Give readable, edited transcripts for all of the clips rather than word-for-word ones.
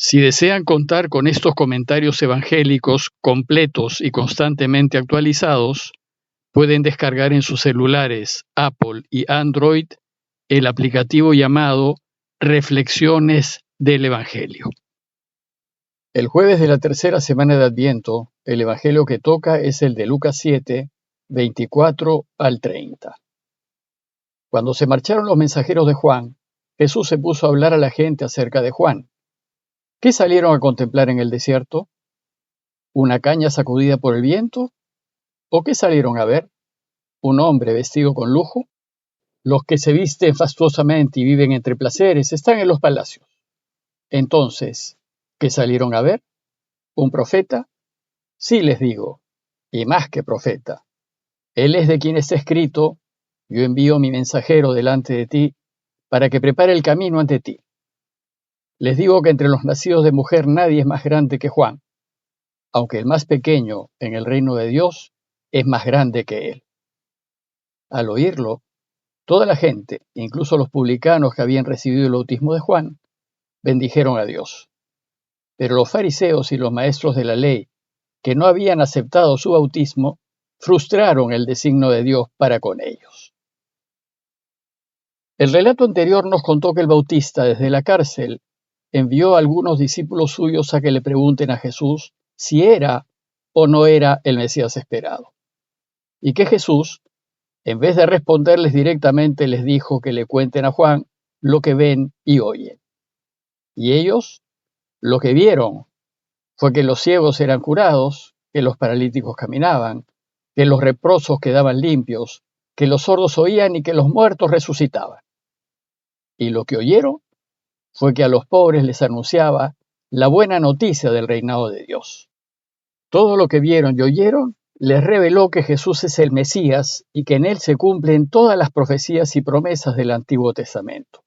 Si desean contar con estos comentarios evangélicos completos y constantemente actualizados, pueden descargar en sus celulares Apple y Android el aplicativo llamado Reflexiones del Evangelio. El jueves de la tercera semana de Adviento, el Evangelio que toca es el de Lucas 7, 24 al 30. Cuando se marcharon los mensajeros de Juan, Jesús se puso a hablar a la gente acerca de Juan. ¿Qué salieron a contemplar en el desierto? ¿Una caña sacudida por el viento? ¿O qué salieron a ver? ¿Un hombre vestido con lujo? Los que se visten fastuosamente y viven entre placeres están en los palacios. Entonces, ¿qué salieron a ver? ¿Un profeta? Sí, les digo, y más que profeta. Él es de quien está escrito: yo envío mi mensajero delante de ti para que prepare el camino ante ti. Les digo que entre los nacidos de mujer nadie es más grande que Juan, aunque el más pequeño en el reino de Dios es más grande que él. Al oírlo, toda la gente, incluso los publicanos que habían recibido el bautismo de Juan, bendijeron a Dios. Pero los fariseos y los maestros de la ley, que no habían aceptado su bautismo, frustraron el designio de Dios para con ellos. El relato anterior nos contó que el Bautista, desde la cárcel, envió a algunos discípulos suyos a que le pregunten a Jesús si era o no era el Mesías esperado. Y que Jesús, en vez de responderles directamente, les dijo que le cuenten a Juan lo que ven y oyen. Y ellos, lo que vieron fue que los ciegos eran curados, que los paralíticos caminaban, que los leprosos quedaban limpios, que los sordos oían y que los muertos resucitaban. Y lo que oyeron fue que a los pobres les anunciaba la buena noticia del reinado de Dios. Todo lo que vieron y oyeron les reveló que Jesús es el Mesías y que en él se cumplen todas las profecías y promesas del Antiguo Testamento.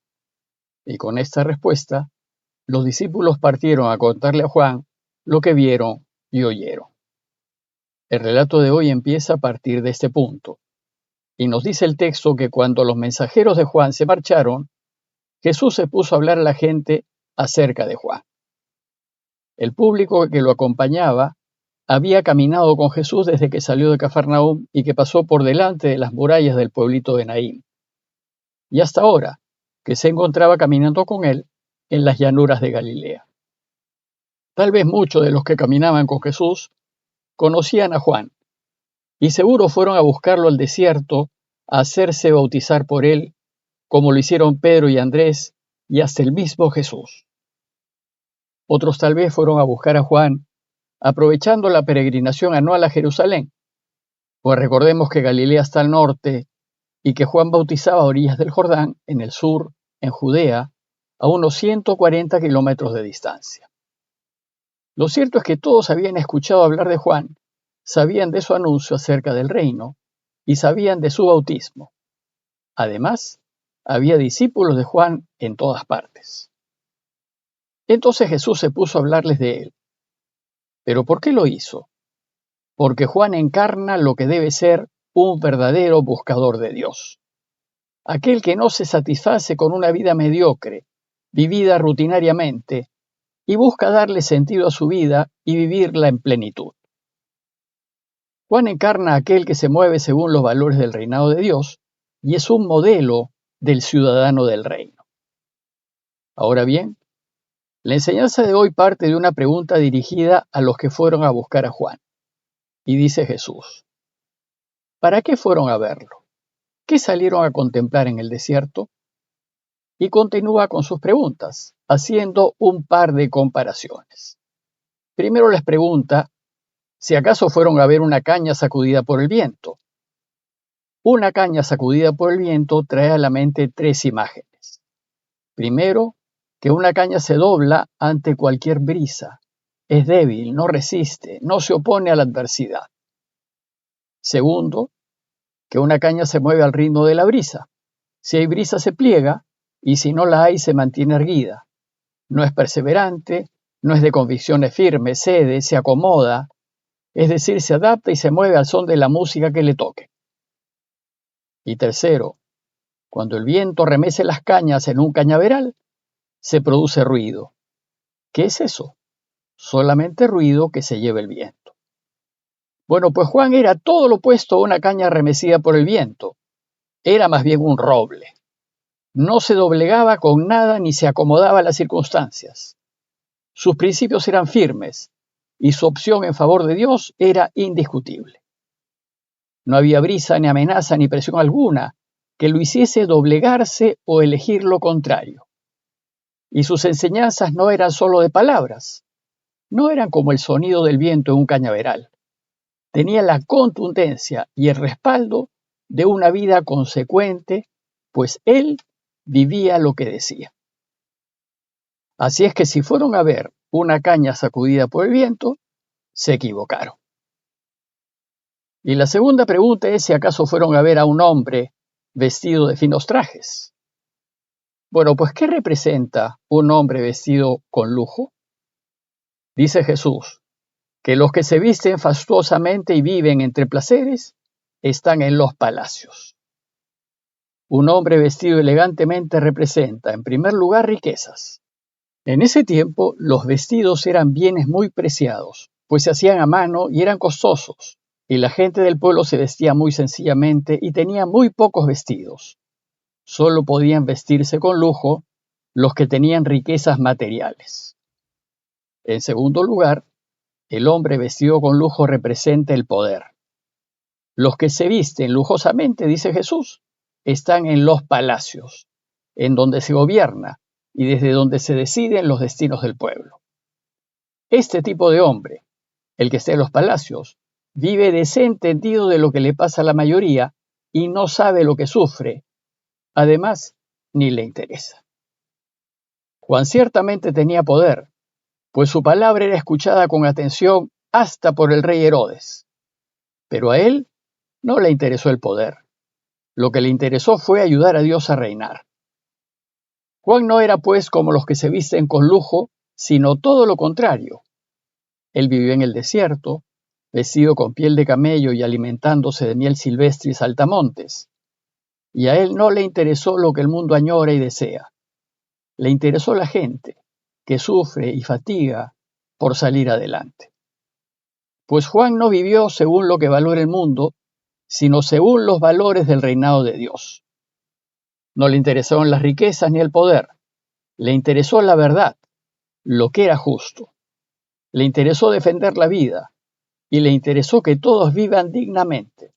Y con esta respuesta, los discípulos partieron a contarle a Juan lo que vieron y oyeron. El relato de hoy empieza a partir de este punto, y nos dice el texto que cuando los mensajeros de Juan se marcharon, Jesús se puso a hablar a la gente acerca de Juan. El público que lo acompañaba había caminado con Jesús desde que salió de Cafarnaúm y que pasó por delante de las murallas del pueblito de Naín, y hasta ahora, que se encontraba caminando con él en las llanuras de Galilea. Tal vez muchos de los que caminaban con Jesús conocían a Juan, y seguro fueron a buscarlo al desierto a hacerse bautizar por él, como lo hicieron Pedro y Andrés y hasta el mismo Jesús. Otros tal vez fueron a buscar a Juan aprovechando la peregrinación anual a Jerusalén, pues recordemos que Galilea está al norte y que Juan bautizaba a orillas del Jordán, en el sur, en Judea, a unos 140 kilómetros de distancia. Lo cierto es que todos habían escuchado hablar de Juan, sabían de su anuncio acerca del reino y sabían de su bautismo. Además, había discípulos de Juan en todas partes. Entonces Jesús se puso a hablarles de él. ¿Pero por qué lo hizo? Porque Juan encarna lo que debe ser un verdadero buscador de Dios. Aquel que no se satisface con una vida mediocre, vivida rutinariamente, y busca darle sentido a su vida y vivirla en plenitud. Juan encarna a aquel que se mueve según los valores del reinado de Dios y es un modelo del ciudadano del reino. Ahora bien, la enseñanza de hoy parte de una pregunta dirigida a los que fueron a buscar a Juan. Y dice Jesús: ¿para qué fueron a verlo? ¿Qué salieron a contemplar en el desierto? Y continúa con sus preguntas, haciendo un par de comparaciones. Primero les pregunta si acaso fueron a ver una caña sacudida por el viento. Una caña sacudida por el viento trae a la mente tres imágenes. Primero, que una caña se dobla ante cualquier brisa. Es débil, no resiste, no se opone a la adversidad. Segundo, que una caña se mueve al ritmo de la brisa. Si hay brisa se pliega y si no la hay se mantiene erguida. No es perseverante, no es de convicciones firmes, cede, se acomoda, es decir, se adapta y se mueve al son de la música que le toque. Y tercero, cuando el viento remece las cañas en un cañaveral, se produce ruido. ¿Qué es eso? Solamente ruido que se lleva el viento. Bueno, pues Juan era todo lo opuesto a una caña remecida por el viento. Era más bien un roble. No se doblegaba con nada ni se acomodaba a las circunstancias. Sus principios eran firmes y su opción en favor de Dios era indiscutible. No había brisa, ni amenaza, ni presión alguna que lo hiciese doblegarse o elegir lo contrario. Y sus enseñanzas no eran solo de palabras, no eran como el sonido del viento en un cañaveral. Tenía la contundencia y el respaldo de una vida consecuente, pues él vivía lo que decía. Así es que si fueron a ver una caña sacudida por el viento, se equivocaron. Y la segunda pregunta es si acaso fueron a ver a un hombre vestido de finos trajes. Bueno, pues ¿qué representa un hombre vestido con lujo? Dice Jesús, que los que se visten fastuosamente y viven entre placeres están en los palacios. Un hombre vestido elegantemente representa, en primer lugar, riquezas. En ese tiempo, los vestidos eran bienes muy preciados, pues se hacían a mano y eran costosos, y la gente del pueblo se vestía muy sencillamente y tenía muy pocos vestidos. Solo podían vestirse con lujo los que tenían riquezas materiales. En segundo lugar, el hombre vestido con lujo representa el poder. Los que se visten lujosamente, dice Jesús, están en los palacios, en donde se gobierna y desde donde se deciden los destinos del pueblo. Este tipo de hombre, el que está en los palacios, vive desentendido de lo que le pasa a la mayoría y no sabe lo que sufre. Además, ni le interesa. Juan ciertamente tenía poder, pues su palabra era escuchada con atención hasta por el rey Herodes. Pero a él no le interesó el poder. Lo que le interesó fue ayudar a Dios a reinar. Juan no era pues como los que se visten con lujo, sino todo lo contrario. Él vivió en el desierto, vestido con piel de camello y alimentándose de miel silvestre y saltamontes. Y a él no le interesó lo que el mundo añora y desea. Le interesó la gente, que sufre y fatiga por salir adelante. Pues Juan no vivió según lo que valora el mundo, sino según los valores del reinado de Dios. No le interesaron las riquezas ni el poder, le interesó la verdad, lo que era justo. Le interesó defender la vida y le interesó que todos vivan dignamente.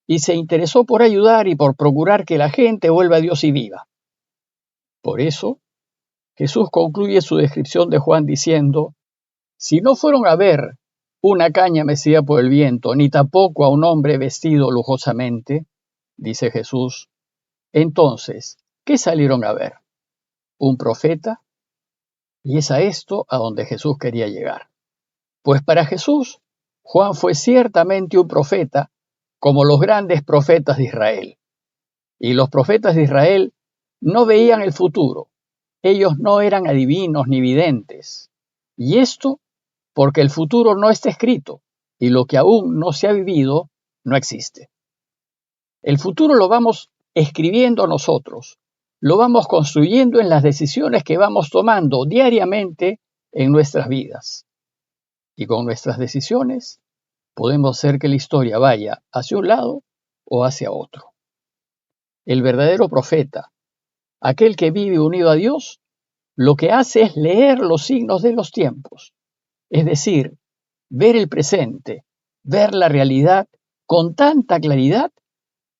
Y se interesó por ayudar y por procurar que la gente vuelva a Dios y viva. Por eso, Jesús concluye su descripción de Juan diciendo, si no fueron a ver una caña mecida por el viento, ni tampoco a un hombre vestido lujosamente, dice Jesús, entonces, ¿qué salieron a ver? ¿Un profeta? Y es a esto a donde Jesús quería llegar. Pues para Jesús, Juan fue ciertamente un profeta, como los grandes profetas de Israel. Y los profetas de Israel no veían el futuro. Ellos no eran adivinos ni videntes. Y esto porque el futuro no está escrito, y lo que aún no se ha vivido no existe. El futuro lo vamos escribiendo nosotros, lo vamos construyendo en las decisiones que vamos tomando diariamente en nuestras vidas. Y con nuestras decisiones podemos hacer que la historia vaya hacia un lado o hacia otro. El verdadero profeta, aquel que vive unido a Dios, lo que hace es leer los signos de los tiempos, es decir, ver el presente, ver la realidad con tanta claridad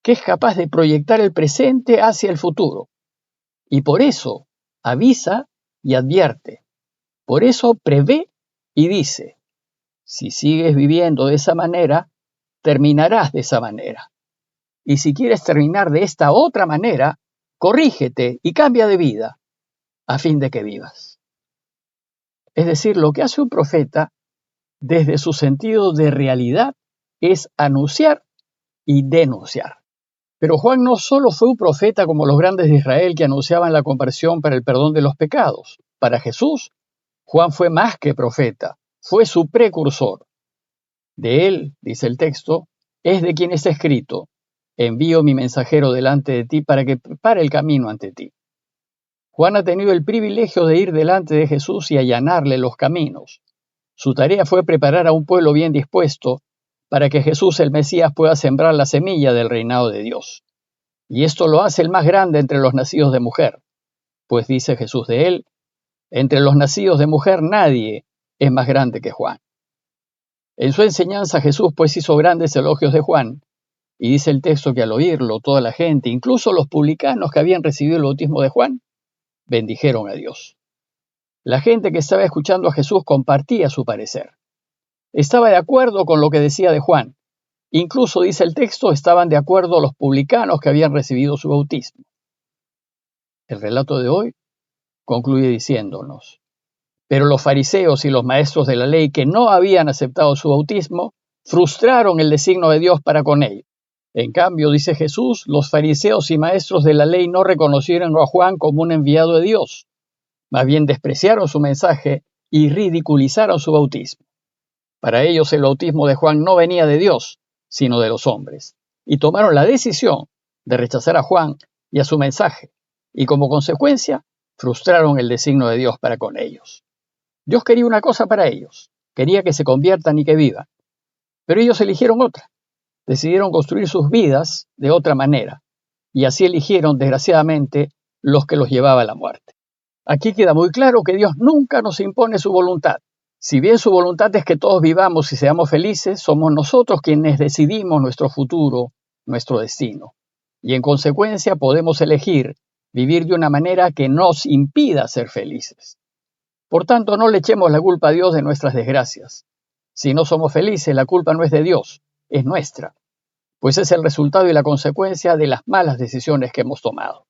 que es capaz de proyectar el presente hacia el futuro. Y por eso avisa y advierte. Por eso prevé y dice, si sigues viviendo de esa manera, terminarás de esa manera. Y si quieres terminar de esta otra manera, corrígete y cambia de vida a fin de que vivas. Es decir, lo que hace un profeta desde su sentido de realidad es anunciar y denunciar. Pero Juan no solo fue un profeta como los grandes de Israel que anunciaban la conversión para el perdón de los pecados. Para Jesús, Juan fue más que profeta, fue su precursor. De él, dice el texto, es de quien está escrito, envío mi mensajero delante de ti para que prepare el camino ante ti. Juan ha tenido el privilegio de ir delante de Jesús y allanarle los caminos. Su tarea fue preparar a un pueblo bien dispuesto para que Jesús el Mesías pueda sembrar la semilla del reinado de Dios. Y esto lo hace el más grande entre los nacidos de mujer, pues dice Jesús de él: entre los nacidos de mujer nadie es más grande que Juan. En su enseñanza Jesús pues hizo grandes elogios de Juan, y dice el texto que al oírlo toda la gente, incluso los publicanos que habían recibido el bautismo de Juan, bendijeron a Dios. La gente que estaba escuchando a Jesús compartía su parecer. Estaba de acuerdo con lo que decía de Juan. Incluso, dice el texto, estaban de acuerdo los publicanos que habían recibido su bautismo. El relato de hoy concluye diciéndonos: pero los fariseos y los maestros de la ley que no habían aceptado su bautismo frustraron el designio de Dios para con ellos. En cambio, dice Jesús, los fariseos y maestros de la ley no reconocieron a Juan como un enviado de Dios. Más bien despreciaron su mensaje y ridiculizaron su bautismo. Para ellos el bautismo de Juan no venía de Dios, sino de los hombres. Y tomaron la decisión de rechazar a Juan y a su mensaje, y como consecuencia frustraron el designio de Dios para con ellos. Dios quería una cosa para ellos, quería que se conviertan y que vivan. Pero ellos eligieron otra. Decidieron construir sus vidas de otra manera, y así eligieron, desgraciadamente, los que los llevaba a la muerte. Aquí queda muy claro que Dios nunca nos impone su voluntad. Si bien su voluntad es que todos vivamos y seamos felices, somos nosotros quienes decidimos nuestro futuro, nuestro destino. Y en consecuencia podemos elegir vivir de una manera que nos impida ser felices. Por tanto, no le echemos la culpa a Dios de nuestras desgracias. Si no somos felices, la culpa no es de Dios, es nuestra, pues es el resultado y la consecuencia de las malas decisiones que hemos tomado.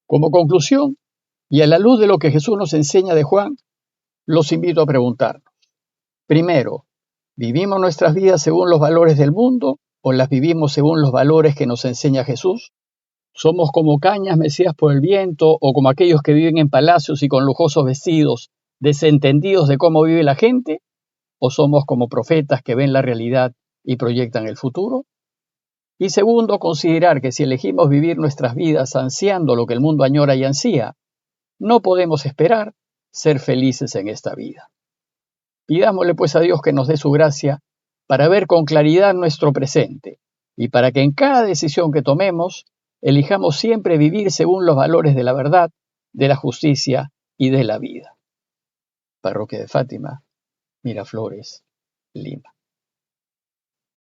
Como conclusión, y a la luz de lo que Jesús nos enseña de Juan, los invito a preguntarnos. Primero, ¿vivimos nuestras vidas según los valores del mundo o las vivimos según los valores que nos enseña Jesús? ¿Somos como cañas mecidas por el viento o como aquellos que viven en palacios y con lujosos vestidos, desentendidos de cómo vive la gente? ¿O somos como profetas que ven la realidad y proyectan el futuro? Y segundo, considerar que si elegimos vivir nuestras vidas ansiando lo que el mundo añora y ansía, no podemos esperar ser felices en esta vida. Pidámosle pues a Dios que nos dé su gracia para ver con claridad nuestro presente y para que en cada decisión que tomemos elijamos siempre vivir según los valores de la verdad, de la justicia y de la vida. Parroquia de Fátima, Miraflores, Lima.